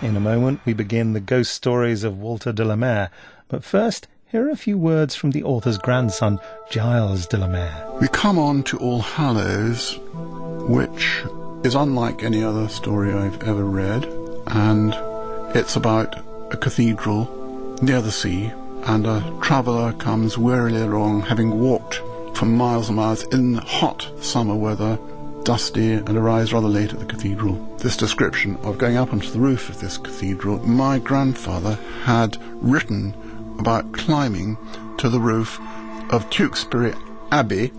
In a moment we begin the ghost stories of Walter de la Mare, but first here are a few words from the author's grandson, Giles de la Mare. We come on to All Hallows, which is unlike any other story I've ever read, and it's about a cathedral near the sea, and a traveller comes wearily along, having walked for miles and miles in hot summer weather, dusty, and arrives rather late at the cathedral. This description of going up onto the roof of this cathedral, my grandfather had written about climbing to the roof of Tewkesbury Abbey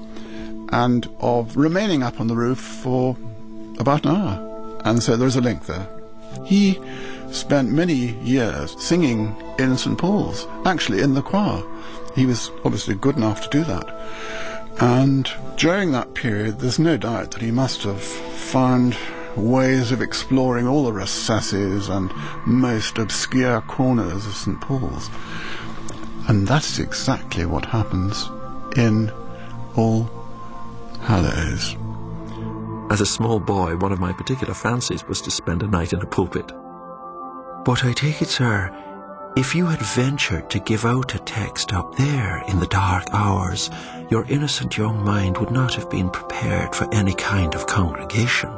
and of remaining up on the roof for about an hour. And so there's a link there. He spent many years singing in St. Paul's, actually in the choir. He was obviously good enough to do that. And during that period, there's no doubt that he must have found ways of exploring all the recesses and most obscure corners of St. Paul's. And that is exactly what happens in All Hallows. As a small boy, one of my particular fancies was to spend a night in a pulpit. But I take it, sir, if you had ventured to give out a text up there in the dark hours, your innocent young mind would not have been prepared for any kind of congregation.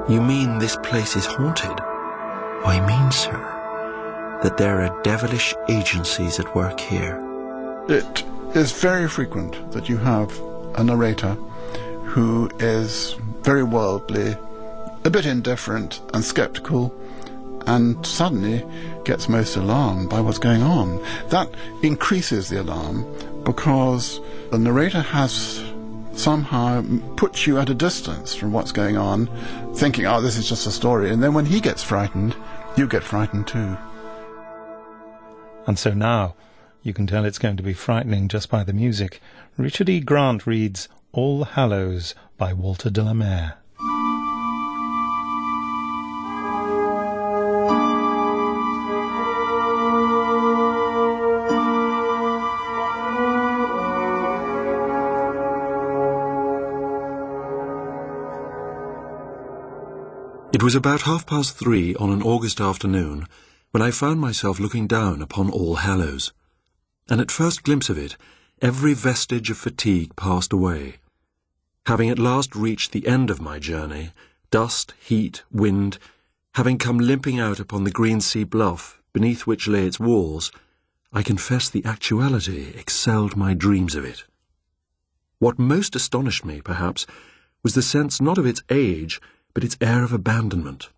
You mean this place is haunted? I mean, sir, that there are devilish agencies at work here. It is very frequent that you have a narrator who is very worldly, a bit indifferent and sceptical, and suddenly gets most alarmed by what's going on. That increases the alarm because the narrator has somehow put you at a distance from what's going on, thinking, oh, this is just a story. And then when he gets frightened, you get frightened too. And so now, you can tell it's going to be frightening just by the music. Richard E. Grant reads All Hallows by Walter de la Mare. It was about 3:30 on an August afternoon when I found myself looking down upon All Hallows, and at first glimpse of it, every vestige of fatigue passed away. Having at last reached the end of my journey, dust, heat, wind, having come limping out upon the green sea bluff beneath which lay its walls, I confess the actuality excelled my dreams of it. What most astonished me, perhaps, was the sense not of its age, but its air of abandonment.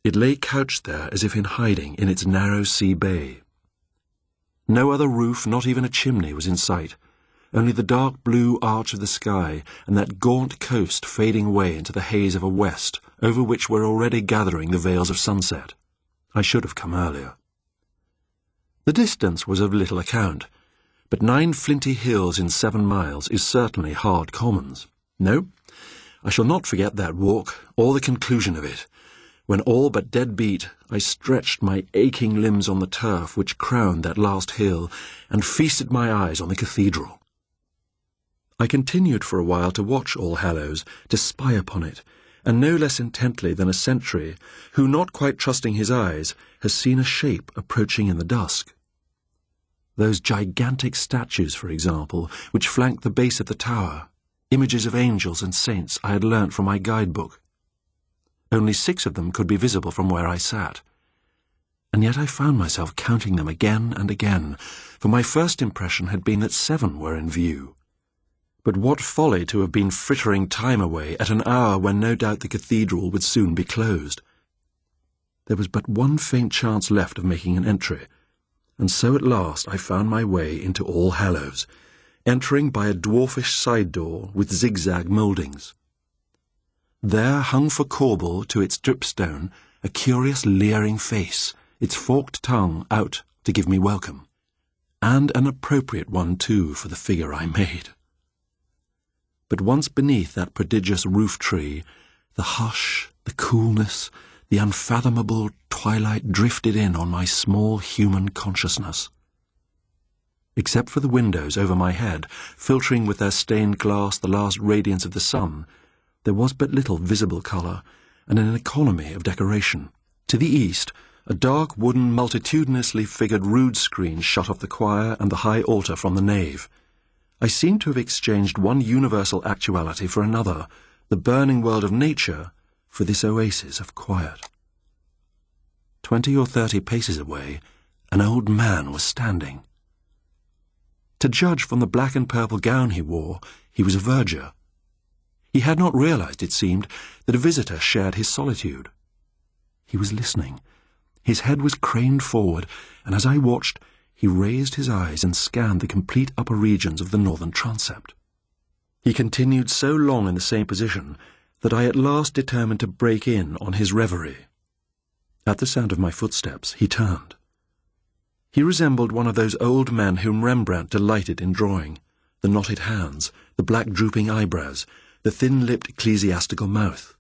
It lay couched there as if in hiding in its narrow sea bay. No other roof, not even a chimney, was in sight, only the dark blue arch of the sky and that gaunt coast fading away into the haze of a west over which were already gathering the veils of sunset. I should have come earlier. The distance was of little account, but 9 flinty hills in 7 miles is certainly hard commons. No, I shall not forget that walk, or the conclusion of it, when all but dead beat I stretched my aching limbs on the turf which crowned that last hill, and feasted my eyes on the cathedral. I continued for a while to watch All Hallows, to spy upon it, and no less intently than a sentry, who, not quite trusting his eyes, has seen a shape approaching in the dusk. Those gigantic statues, for example, which flanked the base of the tower, images of angels and saints I had learnt from my guidebook. Only 6 of them could be visible from where I sat, and yet I found myself counting them again and again, for my first impression had been that 7 were in view. But what folly to have been frittering time away at an hour when no doubt the cathedral would soon be closed. There was but one faint chance left of making an entry, and so at last I found my way into All Hallows, entering by a dwarfish side door with zigzag mouldings. There hung for corbel to its dripstone a curious leering face, its forked tongue out to give me welcome, and an appropriate one too for the figure I made. But once beneath that prodigious roof-tree, the hush, the coolness, the unfathomable twilight drifted in on my small human consciousness. Except for the windows over my head, filtering with their stained glass the last radiance of the sun, there was but little visible colour, and an economy of decoration, To the east, a dark wooden, multitudinously figured rood screen shut off the choir and the high altar from the nave. I seemed to have exchanged one universal actuality for another, the burning world of nature for this oasis of quiet. 20 or 30 paces away, an old man was standing. To judge from the black and purple gown he wore, he was a verger. He had not realized, it seemed, that a visitor shared his solitude. He was listening. His head was craned forward, and as I watched, he raised his eyes and scanned the complete upper regions of the northern transept. He continued so long in the same position that I at last determined to break in on his reverie. At the sound of my footsteps, he turned. He resembled one of those old men whom Rembrandt delighted in drawing, the knotted hands, the black drooping eyebrows, the thin-lipped ecclesiastical mouth.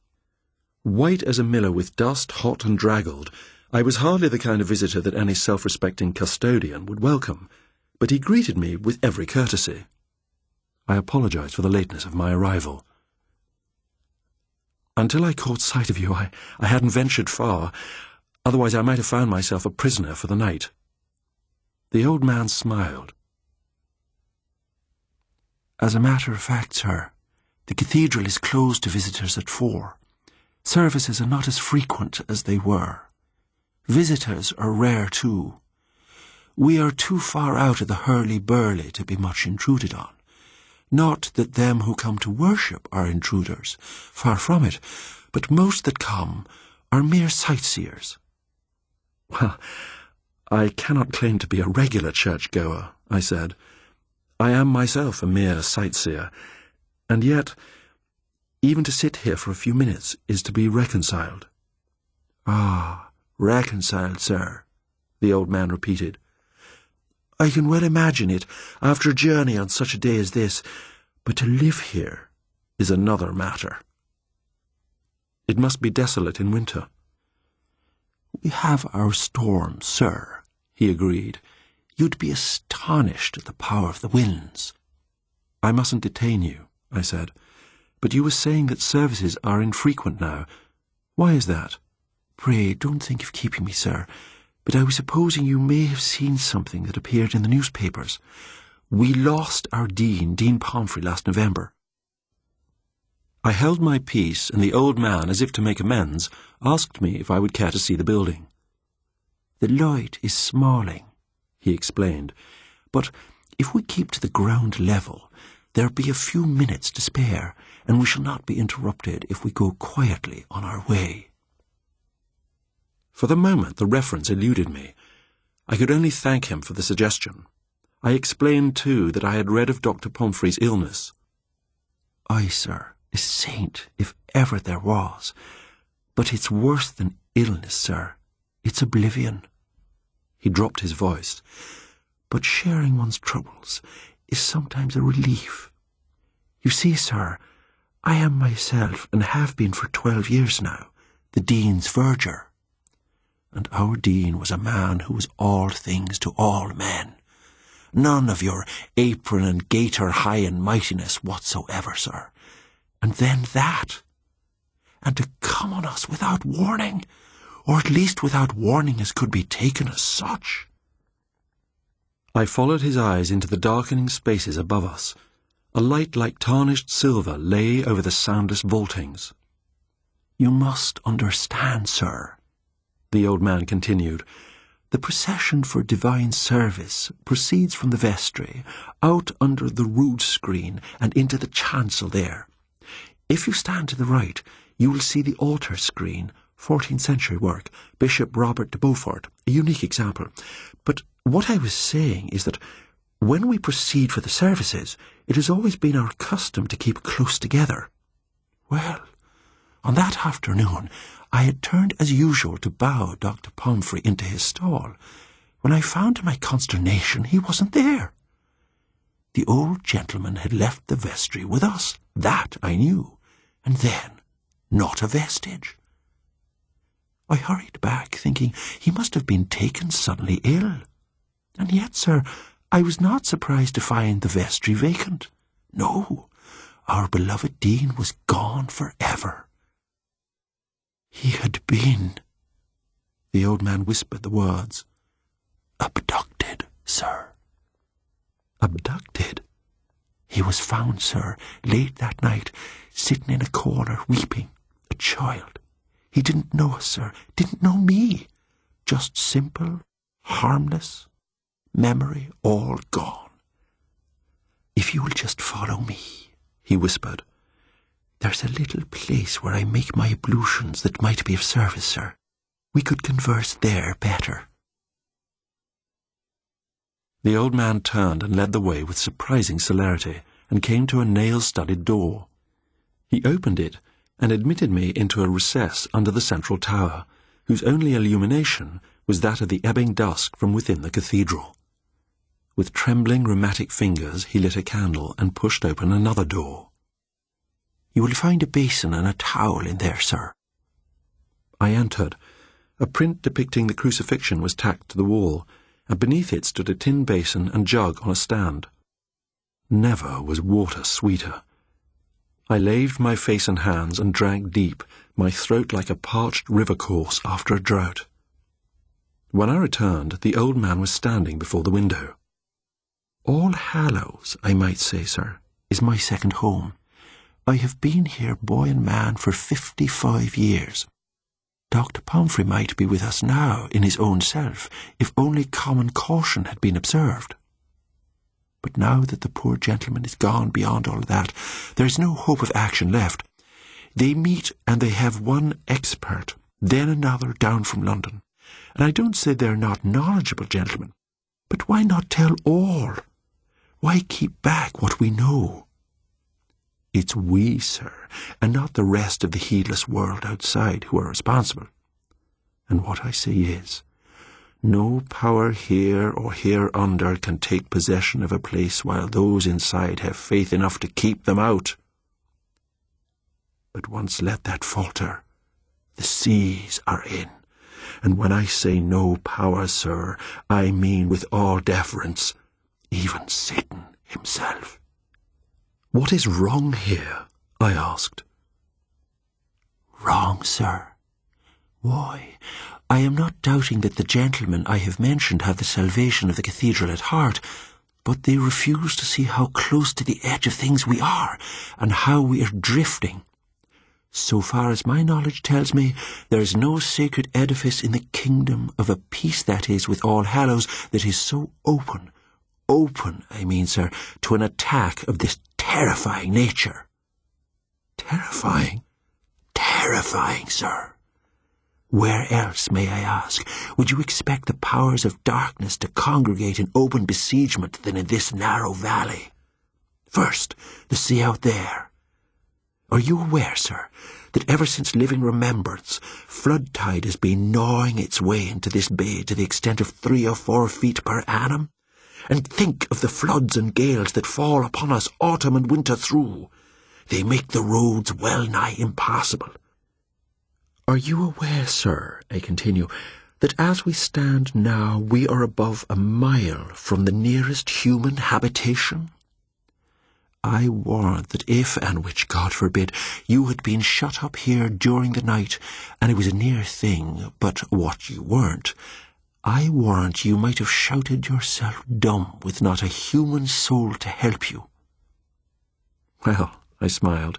White as a miller with dust, hot and draggled, I was hardly the kind of visitor that any self-respecting custodian would welcome, but he greeted me with every courtesy. I apologized for the lateness of my arrival. Until I caught sight of you, I hadn't ventured far, otherwise I might have found myself a prisoner for the night. The old man smiled. As a matter of fact, sir, the cathedral is closed to visitors at 4. Services are not as frequent as they were. Visitors are rare too. We are too far out of the hurly-burly to be much intruded on. Not that them who come to worship are intruders, far from it, but most that come are mere sightseers. Well, I cannot claim to be a regular churchgoer, I said. I am myself a mere sightseer, and yet, even to sit here for a few minutes is to be reconciled. Ah, reconciled, sir, the old man repeated. I can well imagine it after a journey on such a day as this, but to live here is another matter. It must be desolate in winter. We have our storms, sir, he agreed. You'd be astonished at the power of the winds. I mustn't detain you, I said, but you were saying that services are infrequent now. Why is that? Pray, don't think of keeping me, sir, but I was supposing you may have seen something that appeared in the newspapers. We lost our Dean Pomfrey, last November. I held my peace, and the old man, as if to make amends, asked me if I would care to see the building. The light is smalling, he explained, but if we keep to the ground level, there'll be a few minutes to spare, and we shall not be interrupted if we go quietly on our way. For the moment the reference eluded me. I could only thank him for the suggestion. I explained, too, that I had read of Dr. Pomfrey's illness. Aye, sir, a saint, if ever there was. But it's worse than illness, sir. It's oblivion. He dropped his voice. But sharing one's troubles is sometimes a relief. You see, sir, I am myself, and have been for 12 years now, the Dean's verger. And our Dean was a man who was all things to all men. None of your apron and gaiter high in mightiness whatsoever, sir. And then that. And to come on us without warning, or at least without warning as could be taken as such. I followed his eyes into the darkening spaces above us. A light like tarnished silver lay over the soundless vaultings. You must understand, sir, the old man continued, the procession for divine service proceeds from the vestry, out under the rood screen and into the chancel there. If you stand to the right, you will see the altar screen, 14th century work, Bishop Robert de Beaufort, a unique example. But what I was saying is that when we proceed for the services, it has always been our custom to keep close together. Well, on that afternoon, I had turned as usual to bow Dr. Pomfrey into his stall, when I found to my consternation he wasn't there. The old gentleman had left the vestry with us, that I knew, and then not a vestige. I hurried back, thinking he must have been taken suddenly ill. And yet, sir, I was not surprised to find the vestry vacant. No, our beloved Dean was gone for ever. He had been The old man whispered the words. "Abducted, sir." Abducted? He was found, sir, late that night, sitting in a corner, weeping, a child. He didn't know us, sir, didn't know me. Just simple, harmless, memory all gone. "If you will just follow me," he whispered. "There's a little place where I make my ablutions that might be of service, sir. We could converse there better." The old man turned and led the way with surprising celerity, and came to a nail-studded door. He opened it and admitted me into a recess under the central tower, whose only illumination was that of the ebbing dusk from within the cathedral. With trembling rheumatic fingers he lit a candle and pushed open another door. "You will find a basin and a towel in there, sir." I entered. A print depicting the crucifixion was tacked to the wall, and beneath it stood a tin basin and jug on a stand. Never was water sweeter. I laved my face and hands and drank deep, my throat like a parched river course after a drought. When I returned, the old man was standing before the window. "All Hallows, I might say, sir, is my second home. I have been here, boy and man, for 55 years. Dr. Pomfrey might be with us now in his own self, if only common caution had been observed. But now that the poor gentleman is gone beyond all that, there is no hope of action left. They meet and they have one expert, then another down from London. And I don't say they're not knowledgeable gentlemen, but why not tell all? Why keep back what we know? It's we, sir, and not the rest of the heedless world outside who are responsible. And what I say is, no power here or hereunder can take possession of a place while those inside have faith enough to keep them out. But once let that falter, the seas are in. And when I say no power, sir, I mean with all deference, even Satan himself." "What is wrong here?" I asked. "Wrong, sir? Why, I am not doubting that the gentlemen I have mentioned have the salvation of the cathedral at heart, but they refuse to see how close to the edge of things we are, and how we are drifting. So far as my knowledge tells me, there is no sacred edifice in the kingdom of a peace, that is, with All Hallows, that is so open, I mean, sir, to an attack of this terrifying nature." "Terrifying?" "Terrifying, sir. Where else, may I ask, would you expect the powers of darkness to congregate in open besiegement than in this narrow valley? First, the sea out there. Are you aware, sir, that ever since living remembrance, flood tide has been gnawing its way into this bay to the extent of 3 or 4 feet per annum? And think of the floods and gales that fall upon us autumn and winter through. They make the roads well nigh impassable. Are you aware, sir, I continue, that as we stand now we are above a mile from the nearest human habitation? I warrant that if, and which God forbid, you had been shut up here during the night, and it was a near thing, but what you weren't, I warrant you might have shouted yourself dumb with not a human soul to help you." Well, I smiled.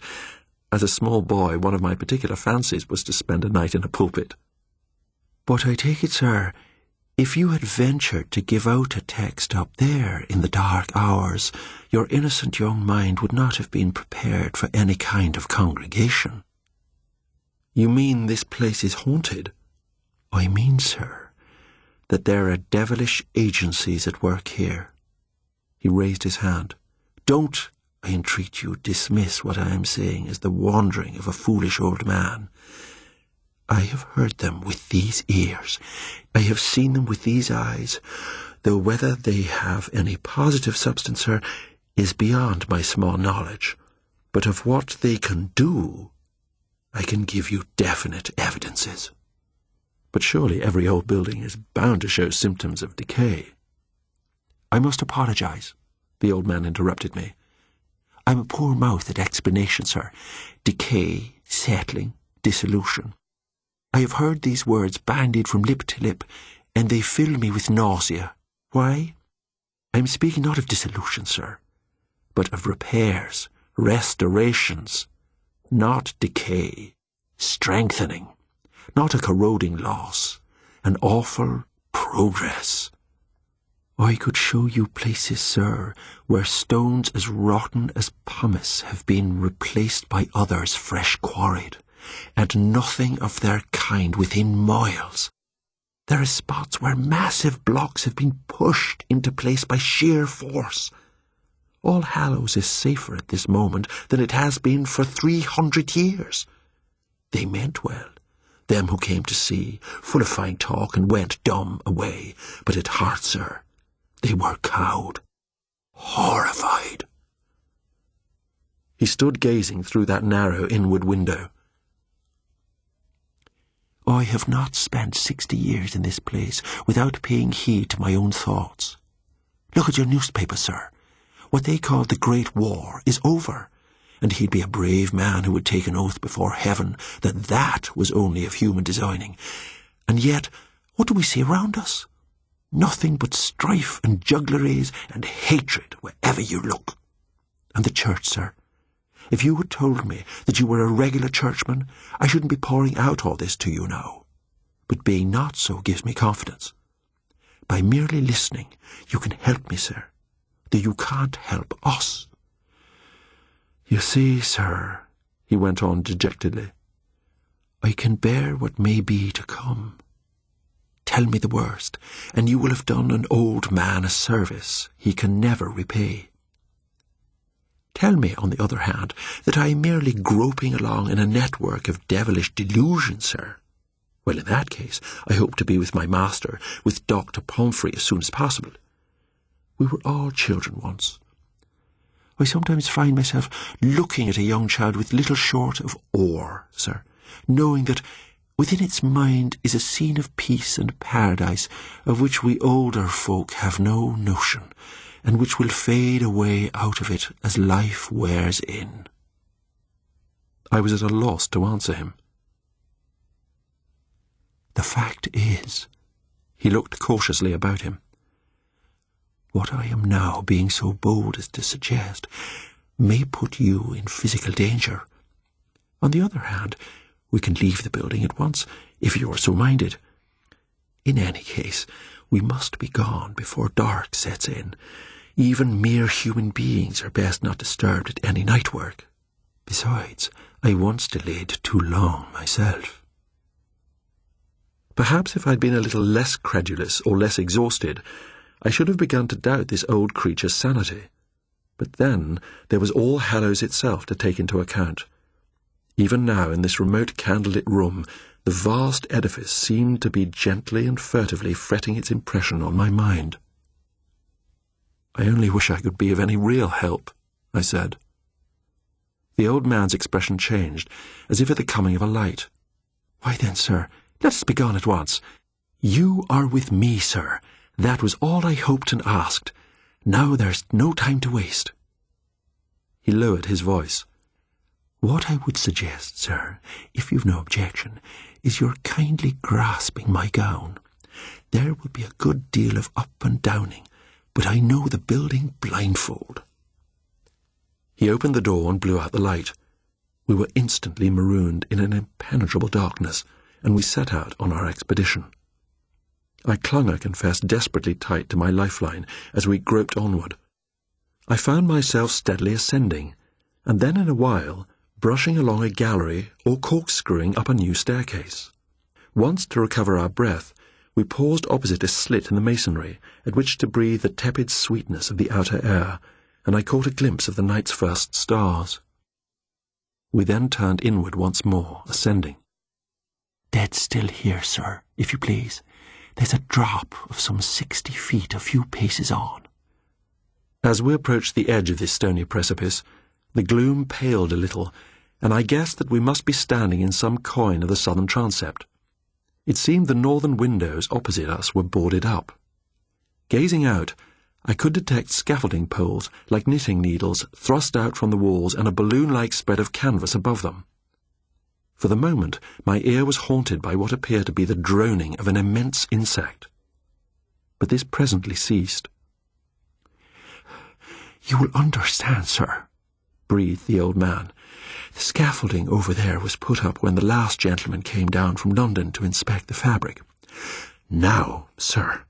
As a small boy, one of my particular fancies was to spend a night in a pulpit. "But I take it, sir, if you had ventured to give out a text up there in the dark hours, your innocent young mind would not have been prepared for any kind of congregation." "You mean this place is haunted?" "I mean, sir, that there are devilish agencies at work here." He raised his hand. "Don't, I entreat you, dismiss what I am saying as the wandering of a foolish old man. I have heard them with these ears. I have seen them with these eyes, though whether they have any positive substance, sir, is beyond my small knowledge. But of what they can do, I can give you definite evidences." "But surely every old building is bound to show symptoms of decay." "I must apologize," the old man interrupted me. "I'm a poor mouth at explanation, sir. Decay, settling, dissolution. I have heard these words bandied from lip to lip, and they fill me with nausea. Why? I am speaking not of dissolution, sir, but of repairs, restorations, not decay, strengthening, not a corroding loss, an awful progress. I could show you places, sir, where stones as rotten as pumice have been replaced by others fresh quarried, and nothing of their kind within miles. There are spots where massive blocks have been pushed into place by sheer force. All Hallows is safer at this moment than it has been for 300 years. They meant well, them who came to see, full of fine talk, and went dumb away, but at heart, sir, they were cowed, horrified. He stood gazing through that narrow inward window. I have not spent 60 years in this place without paying heed to my own thoughts. Look at your newspaper, sir. What they called the Great War is over, and he'd be a brave man who would take an oath before heaven that that was only of human designing. And yet, what do we see around us? Nothing but strife and juggleries and hatred wherever you look. And the church, sir. If you had told me that you were a regular churchman, I shouldn't be pouring out all this to you now. But being not so gives me confidence. By merely listening, you can help me, sir, though you can't help us. You see, sir, he went on dejectedly, I can bear what may be to come. Tell me the worst, and you will have done an old man a service he can never repay. Tell me, on the other hand, that I am merely groping along in a network of devilish delusion, sir. Well, in that case, I hope to be with my master, with Dr. Pomfrey, as soon as possible. We were all children once. I sometimes find myself looking at a young child with little short of awe, sir, knowing that within its mind is a scene of peace and paradise of which we older folk have no notion, and which will fade away out of it as life wears in. I was at a loss to answer him. The fact is, he looked cautiously about him, what I am now being so bold as to suggest may put you in physical danger. On the other hand, we can leave the building at once, if you are so minded. In any case, we must be gone before dark sets in. Even mere human beings are best not disturbed at any night work. Besides, I once delayed too long myself. Perhaps if I'd been a little less credulous or less exhausted, I should have begun to doubt this old creature's sanity. But then there was All Hallows itself to take into account. Even now, in this remote candlelit room, the vast edifice seemed to be gently and furtively fretting its impression on my mind. I only wish I could be of any real help, I said. The old man's expression changed, as if at the coming of a light. Why then, sir, let us be gone at once. You are with me, sir. That was all I hoped and asked. Now there's no time to waste. He lowered his voice. What I would suggest, sir, if you've no objection, is your kindly grasping my gown. There will be a good deal of up and downing, but I know the building blindfold. He opened the door and blew out the light. We were instantly marooned in an impenetrable darkness, and we set out on our expedition. I clung, I confess, desperately tight to my lifeline as we groped onward. I found myself steadily ascending, and then in a while brushing along a gallery or corkscrewing up a new staircase. Once, to recover our breath, we paused opposite a slit in the masonry at which to breathe the tepid sweetness of the outer air, and I caught a glimpse of the night's first stars. We then turned inward once more, ascending. Dead still here, sir, if you please. There's a drop of some 60 feet a few paces on. As we approached the edge of this stony precipice, the gloom paled a little, and I guessed that we must be standing in some coign of the southern transept. It seemed the northern windows opposite us were boarded up. Gazing out, I could detect scaffolding poles like knitting needles thrust out from the walls and a balloon-like spread of canvas above them. For the moment, my ear was haunted by what appeared to be the droning of an immense insect. But this presently ceased. "You will understand, sir," breathed the old man. "The scaffolding over there was put up when the last gentleman came down from London to inspect the fabric. Now, sir—"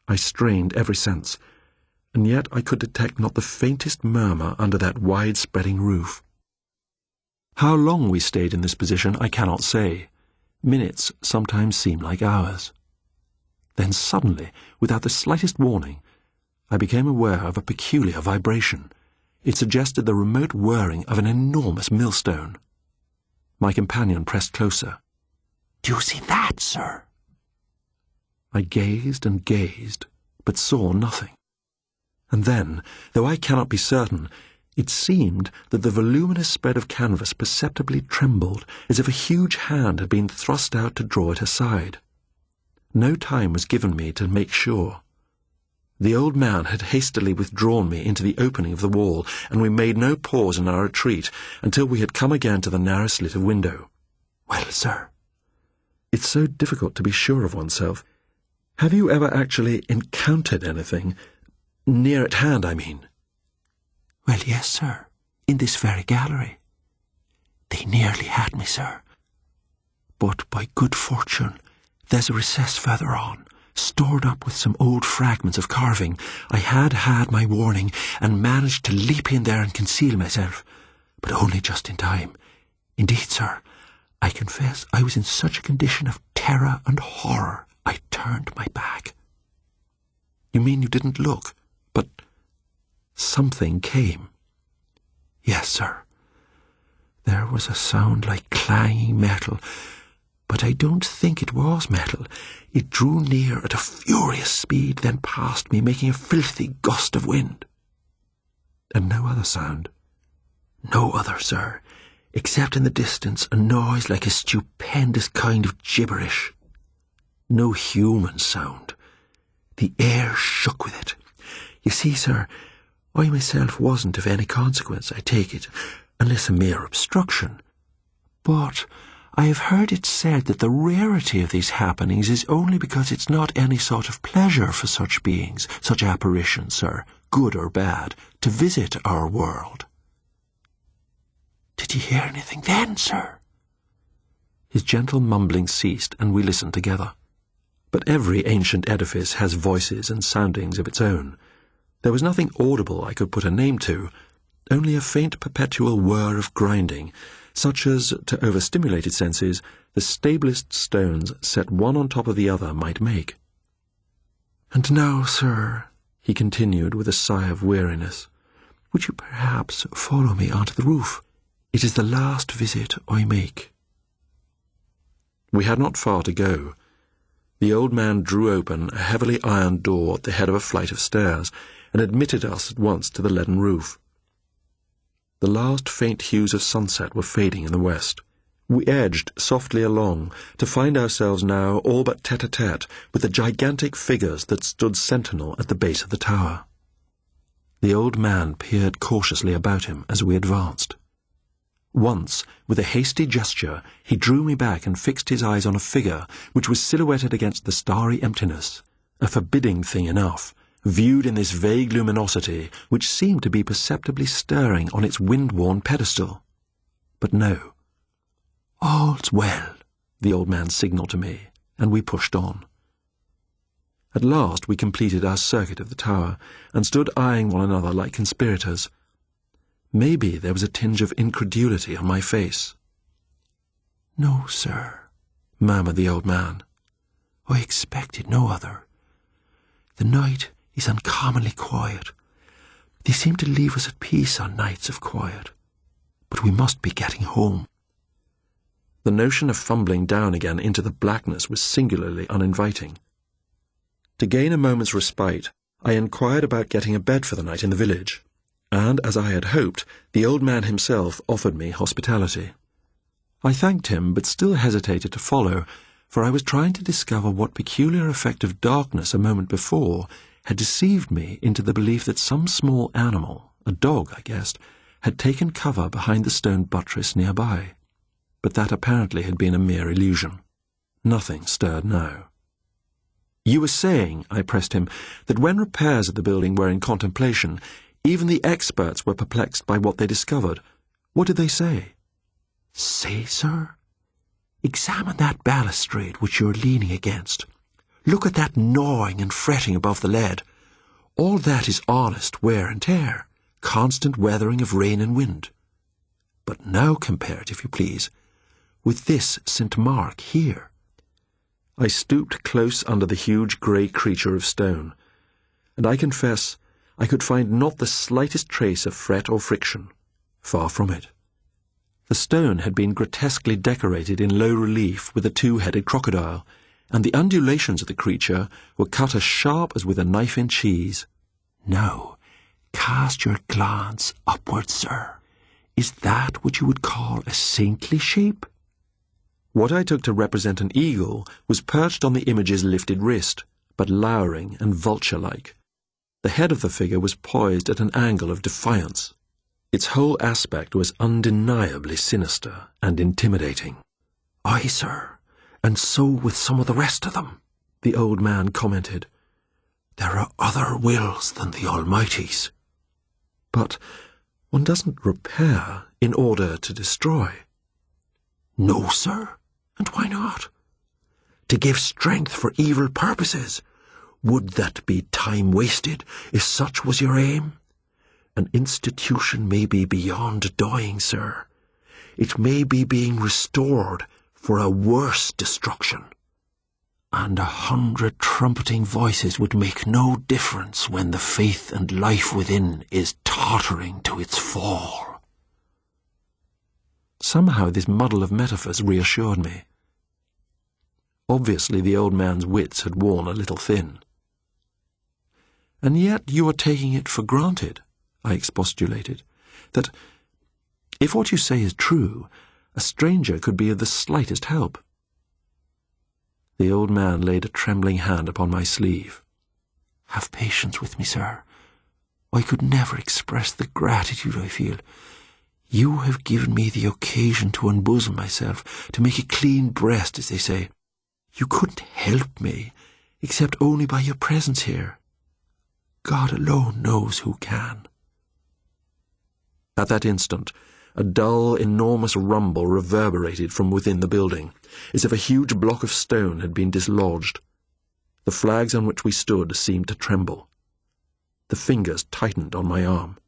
I strained every sense, and yet I could detect not the faintest murmur under that wide-spreading roof. How long we stayed in this position I cannot say. Minutes sometimes seem like hours. Then suddenly, without the slightest warning, I became aware of a peculiar vibration. It suggested the remote whirring of an enormous millstone. My companion pressed closer. "Do you see that, sir?" I gazed and gazed, but saw nothing. And then, though I cannot be certain, it seemed that the voluminous spread of canvas perceptibly trembled, as if a huge hand had been thrust out to draw it aside. No time was given me to make sure. The old man had hastily withdrawn me into the opening of the wall, and we made no pause in our retreat until we had come again to the narrow slit of window. "Well, sir?" It's so difficult to be sure of oneself. Have you ever actually encountered anything? Near at hand, I mean. "Well, yes, sir, in this very gallery. They nearly had me, sir. But by good fortune, there's a recess further on, stored up with some old fragments of carving. I had my warning, and managed to leap in there and conceal myself, but only just in time. Indeed, sir, I confess I was in such a condition of terror and horror, I turned my back." You mean you didn't look, but something came? "Yes, sir. There was a sound like clanging metal, but I don't think it was metal. It drew near at a furious speed, then passed me, making a filthy gust of wind." And no other sound? "No other, sir, except in the distance a noise like a stupendous kind of gibberish. No human sound. The air shook with it. You see, sir, I myself wasn't of any consequence, I take it, unless a mere obstruction. But I have heard it said that the rarity of these happenings is only because it's not any sort of pleasure for such beings, such apparitions, sir, good or bad, to visit our world." "Did you hear anything then, sir?" His gentle mumbling ceased, and we listened together. But every ancient edifice has voices and soundings of its own. There was nothing audible I could put a name to, only a faint perpetual whir of grinding, such as, to overstimulated senses, the stablest stones set one on top of the other might make. "And now, sir," he continued with a sigh of weariness, "would you perhaps follow me onto the roof? It is the last visit I make." We had not far to go. The old man drew open a heavily ironed door at the head of a flight of stairs, and admitted us at once to the leaden roof. The last faint hues of sunset were fading in the west. We edged softly along, to find ourselves now all but tete-a-tete with the gigantic figures that stood sentinel at the base of the tower. The old man peered cautiously about him as we advanced. Once, with a hasty gesture, he drew me back and fixed his eyes on a figure which was silhouetted against the starry emptiness, a forbidding thing enough, viewed in this vague luminosity which seemed to be perceptibly stirring on its wind-worn pedestal. But no. "All's well," the old man signalled to me, and we pushed on. At last we completed our circuit of the tower, and stood eyeing one another like conspirators. Maybe there was a tinge of incredulity on my face. "No, sir," murmured the old man. "I expected no other. The night is uncommonly quiet. They seem to leave us at peace on nights of quiet. But we must be getting home." The notion of fumbling down again into the blackness was singularly uninviting. To gain a moment's respite, I inquired about getting a bed for the night in the village, and, as I had hoped, the old man himself offered me hospitality. I thanked him, but still hesitated to follow, for I was trying to discover what peculiar effect of darkness a moment before had deceived me into the belief that some small animal, a dog, I guessed, had taken cover behind the stone buttress nearby. but that apparently had been a mere illusion. Nothing stirred now. "You were saying," I pressed him, "that when repairs at the building were in contemplation, even the experts were perplexed by what they discovered. What did they say?" "Say, sir? Examine that balustrade which you're leaning against. Look at that gnawing and fretting above the lead. All that is honest wear and tear, constant weathering of rain and wind. But now compare it, if you please, with this St. Mark here." I stooped close under the huge grey creature of stone, and I confess I could find not the slightest trace of fret or friction. Far from it. The stone had been grotesquely decorated in low relief with a two-headed crocodile, and the undulations of the creature were cut as sharp as with a knife in cheese. "Now, cast your glance upwards, sir. Is that what you would call a saintly shape?" What I took to represent an eagle was perched on the image's lifted wrist, but lowering and vulture-like. The head of the figure was poised at an angle of defiance. Its whole aspect was undeniably sinister and intimidating. "Aye, sir, and so with some of the rest of them," the old man commented. "There are other wills than the Almighty's." "But one doesn't repair in order to destroy." "No, sir. And why not? To give strength for evil purposes. Would that be time wasted, if such was your aim? An institution may be beyond dying, sir. It may be being restored for a worse destruction. And 100 trumpeting voices would make no difference when the faith and life within is tottering to its fall." Somehow this muddle of metaphors reassured me. Obviously the old man's wits had worn a little thin. "And yet you are taking it for granted," I expostulated, "that, if what you say is true, a stranger could be of the slightest help." The old man laid a trembling hand upon my sleeve. "Have patience with me, sir. I could never express the gratitude I feel. You have given me the occasion to unbosom myself, to make a clean breast, as they say. You couldn't help me, except only by your presence here. God alone knows who can." At that instant, a dull, enormous rumble reverberated from within the building, as if a huge block of stone had been dislodged. The flags on which we stood seemed to tremble. The fingers tightened on my arm.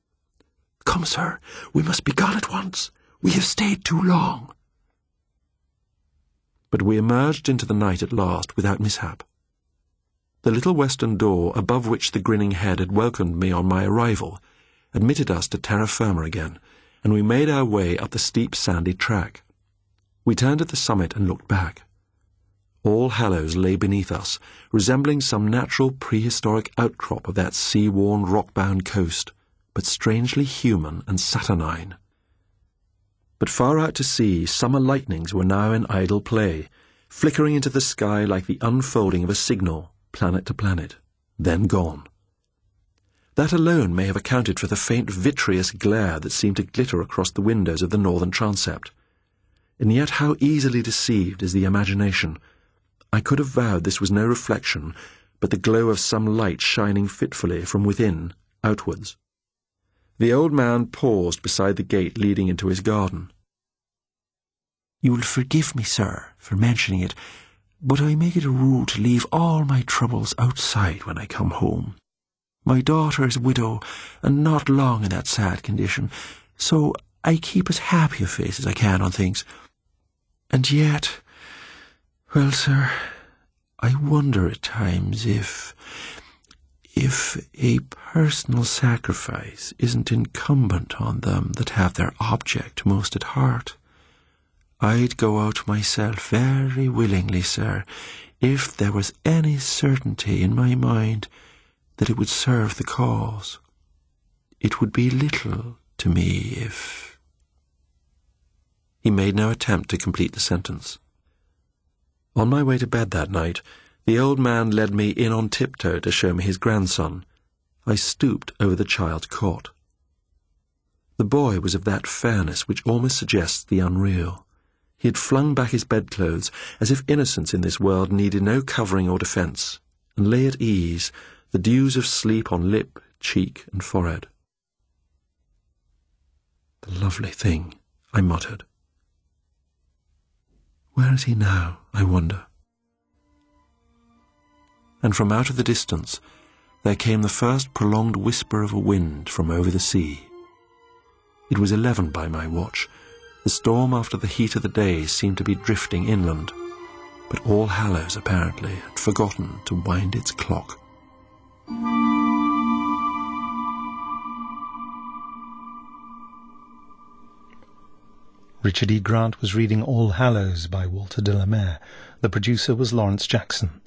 "Come, sir, we must be gone at once. We have stayed too long." But we emerged into the night at last without mishap. The little western door, above which the grinning head had welcomed me on my arrival, admitted us to terra firma again, and we made our way up the steep sandy track. We turned at the summit and looked back. All Hallows lay beneath us, resembling some natural prehistoric outcrop of that sea-worn, rock-bound coast, but strangely human and saturnine. But far out to sea, summer lightnings were now in idle play, flickering into the sky like the unfolding of a signal, planet to planet, then gone. That alone may have accounted for the faint vitreous glare that seemed to glitter across the windows of the northern transept. And yet how easily deceived is the imagination! I could have vowed this was no reflection, but the glow of some light shining fitfully from within, outwards. The old man paused beside the gate leading into his garden. "You will forgive me, sir, for mentioning it, but I make it a rule to leave all my troubles outside when I come home. My daughter is a widow, and not long in that sad condition, so I keep as happy a face as I can on things. And yet, well, sir, I wonder at times if a personal sacrifice isn't incumbent on them that have their object most at heart. I'd go out myself very willingly, sir, if there was any certainty in my mind that it would serve the cause. It would be little to me if—" He made no attempt to complete the sentence. On my way to bed that night, the old man led me in on tiptoe to show me his grandson. I stooped over the child's cot. The boy was of that fairness which almost suggests the unreal. He had flung back his bedclothes, as if innocence in this world needed no covering or defence, and lay at ease, the dews of sleep on lip, cheek, and forehead. "The lovely thing," I muttered. "Where is he now, I wonder?" And from out of the distance there came the first prolonged whisper of a wind from over the sea. It was 11 by my watch. The storm after the heat of the day seemed to be drifting inland, but All Hallows apparently had forgotten to wind its clock. Richard E. Grant was reading All Hallows by Walter de la Mare. The producer was Lawrence Jackson.